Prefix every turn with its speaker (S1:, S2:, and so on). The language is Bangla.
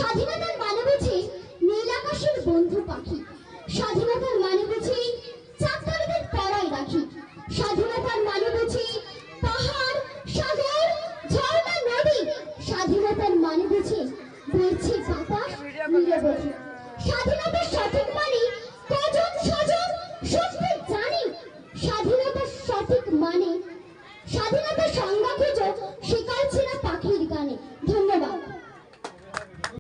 S1: স্বাধীনতার মানে বুঝি নীল আকাশের বন্ধু পাখি, স্বাধীনতার মানে বুঝি চাকরিদের পড়ায় রাখি, স্বাধীনতার মানে বুঝি পাহাড় সাগর ঝর্ণা নদী, স্বাধীনতার মানে বুঝি বইছে বাতাস নিরবধি। স্বাধীনতার সঠিক মানে কজন স্বজন সত্যি জানি, স্বাধীনতার সঠিক মানে স্বাধীনতার সংজ্ঞা খুঁজো